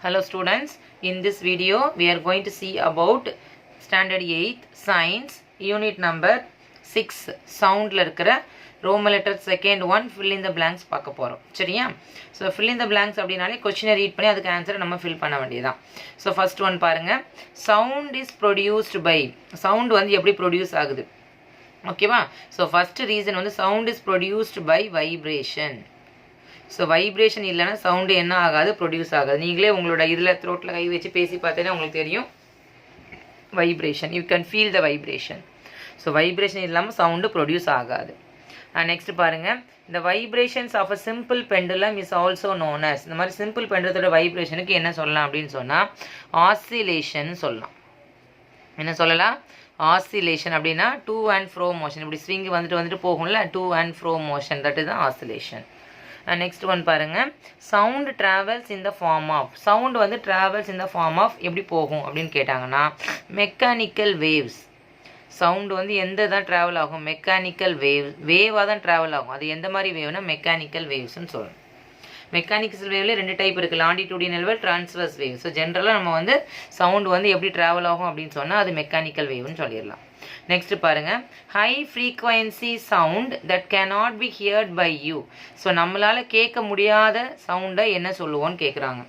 Hello students, in this video we are going to see about standard 8th science unit number 6 sound la irukra roman letter second one fill in the blanks paaka porom seriya. So fill in the blanks அப்படினாலே question read பண்ணி அதுக்கு answer நம்ம fill பண்ண வேண்டியதுதான். So first one பாருங்க, sound is produced by, sound வந்து எப்படி produce ஆகுது ஓகேவா. So first reason வந்து sound is produced by vibration. So vibration இல்லைன்னா சவுண்டு என்ன ஆகாது, ப்ரொடியூஸ் ஆகாது. நீங்களே உங்களோட இதில் த்ரோட்டில் கை வச்சு பேசி பார்த்தேன்னா உங்களுக்கு தெரியும் vibration, you can feel the vibration. So vibration இல்லாமல் சவுண்டு ப்ரொடியூஸ் ஆகாது. நெக்ஸ்ட் பாருங்கள், இந்த vibrations of a simple pendulum is also known as. இந்த மாதிரி சிம்பிள் பெண்டுலத்தோட வைப்ரேஷனுக்கு என்ன சொல்லலாம் அப்படின்னு சொன்னால் ஆசிலேஷன் சொல்லலாம். என்ன சொல்லலாம்? ஆசிலேஷன் அப்படின்னா டூ அண்ட் ஃப்ரோ மோஷன், இப்படி ஸ்விங் வந்துட்டு போகும்ல, to and fro motion, that is தான் ஆசிலேஷன். நெக்ஸ்ட் ஒன் பாருங்க, sound travels in the form of, sound வந்து travels in the form of எப்படி போகும் அப்படின்னு கேட்டாங்கன்னா மெக்கானிக்கல் வேவ்ஸ். சவுண்டு வந்து எந்த தான் ட்ராவல் ஆகும், மெக்கானிக்கல் வேவாக தான் ட்ராவல் ஆகும். அது எந்த மாதிரி வேவ்னா மெக்கானிக்கல் வேவ்ஸ்ன்னு சொல்லணும். மெக்கானிக்கல் வேவ்ல ரெண்டு டைப் இருக்குது, லாண்டிடியூடினல் வேவ், ட்ரான்ஸ்வர்ஸ் வேவ். ஸோ ஜென்ரலாக நம்ம வந்து சவுண்டு வந்து எப்படி ட்ராவல் ஆகும் அப்படின்னு சொன்னால் அது மெக்கானிக்கல் வேவ்னு சொல்லிடலாம். நெக்ஸ்ட் பாருங்க, high frequency sound that cannot be heard by you. So நம்மளால கேட்க முடியாத சவுண்டை என்ன சொல்லுவோன்னு கேட்குறாங்க.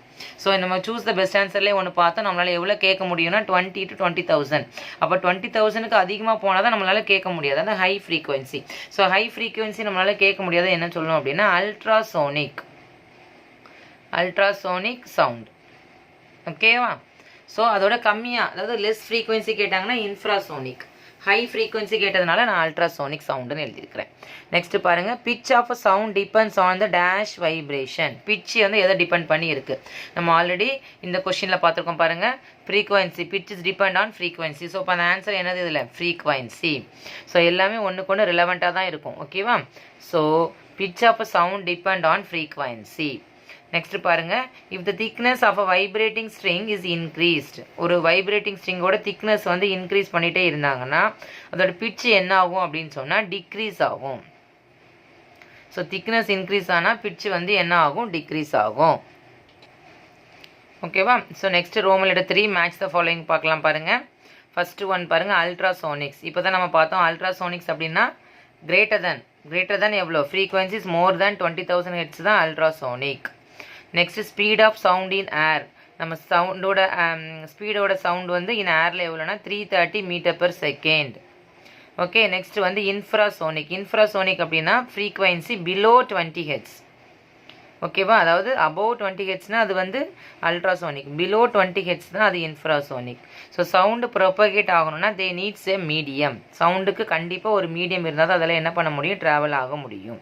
ஸோ நம்ம சூஸ் த பெஸ்ட் ஆன்சர்லேயே ஒன்று பார்த்தா நம்மளால எவ்வளோ கேட்க முடியும்னா 20 to 20,000. அப்போ 20,000க்கு அதிகமாக போனால் தான் நம்மளால கேட்க முடியாது, அந்த high frequency. So high frequency நம்மளால கேட்க முடியாத என்ன சொல்லணும் அப்படின்னா அல்ட்ராசோனிக், அல்ட்ராசோனிக் சவுண்ட். ஓகேவா. ஸோ அதோட கம்மியாக, அதாவது லெஸ் ஃப்ரீக்வன்சி கேட்டாங்கன்னா இன்ஃப்ராசோனிக், ஹை ஃப்ரீக்வன்சி கேட்டதுனால நான் அல்ட்ராசோனிக் சவுண்டுன்னு எழுதியிருக்கிறேன். நெக்ஸ்ட் பாருங்க, pitch of a sound depends on the dash vibration. Pitch வந்து எதை டிபெண்ட் பண்ணி இருக்கு, நம்ம ஆல்ரெடி இந்த கொஸ்டினில் பார்த்துருக்கோம் பாருங்க. Frequency, pitch is depend on frequency. So இப்போ அந்த ஆன்சர் என்னது இதில் ஃப்ரீக்வன்சி. ஸோ எல்லாமே ஒன்றுக்கு ஒன்று ரிலவெண்ட்டாக தான் இருக்கும். ஓகேவா. So pitch of a sound depend on frequency. Next பாருங்க, if the thickness of a vibrating string is increased, ஒரு வைப்ரேட்டிங் ஸ்ட்ரிங்கோட திக்னஸ் வந்து இன்க்ரீஸ் பண்ணிட்டே இருந்தாங்கன்னா அதோட பிட்ச் என்ன ஆகும் அப்படின்னு சொன்னால் டிக்ரீஸ் ஆகும். ஸோ திக்னஸ் இன்க்ரீஸ் ஆனால் பிட்ச் வந்து என்ன ஆகும், டிக்ரீஸ் ஆகும். ஓகேவா. So next Roman letter 3 match the following பார்க்கலாம் பாருங்க. ஃபர்ஸ்ட் ஒன் பாருங்க, அல்ட்ராசோனிக்ஸ். இப்போ தான் நம்ம பார்த்தோம் அல்ட்ராசோனிக்ஸ் அப்படின்னா கிரேட்டர் தென் எவ்வளோ, ஃப்ரீக்வன்சிஸ் மோர் தேன் 20,000 ஹெர்ட்ஸ் தான் ultrasonic. Next speed of sound in air. நம்ம சவுண்டோட ஸ்பீடோட சவுண்ட் வந்து இன் ஏரில் எவ்வளோனா 330 மீட்டர்/செகண்ட். ஓகே. நெக்ஸ்ட் வந்து இன்ஃப்ராசோனிக். இன்ஃப்ராசோனிக் அப்படின்னா ஃப்ரீக்வன்சி பிலோ 20 ஹெர்ட்ஸ். ஓகேவா. அதாவது அபோவ் 20 ஹெர்ட்ஸ்னால் அது வந்து அல்ட்ராசோனிக், பிலோ 20 ஹெர்ட்ஸ் தான் அது இன்ஃப்ராசோனிக். ஸோ சவுண்டு ப்ரொபகேட் ஆகணும்னா தே நீட்ஸ் எ மீடியம். சவுண்டுக்கு கண்டிப்பாக ஒரு மீடியம் இருந்தால் தான் அதில் என்ன பண்ண முடியும், ட்ராவல் ஆக முடியும்.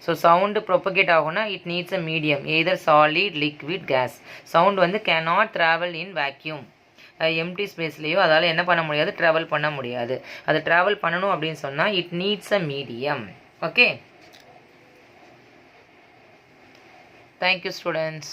ஸோ சவுண்டு ப்ரொபகேட் ஆகும்னா it needs a medium, either solid, liquid, gas. Sound வந்து cannot travel in vacuum, empty ஸ்பேஸ்லேயோ அதால் என்ன பண்ண முடியாது, ட்ராவல் பண்ண முடியாது. அது ட்ராவல் பண்ணணும் அப்படின்னு சொன்னால் it needs a medium. Okay. Thank you students.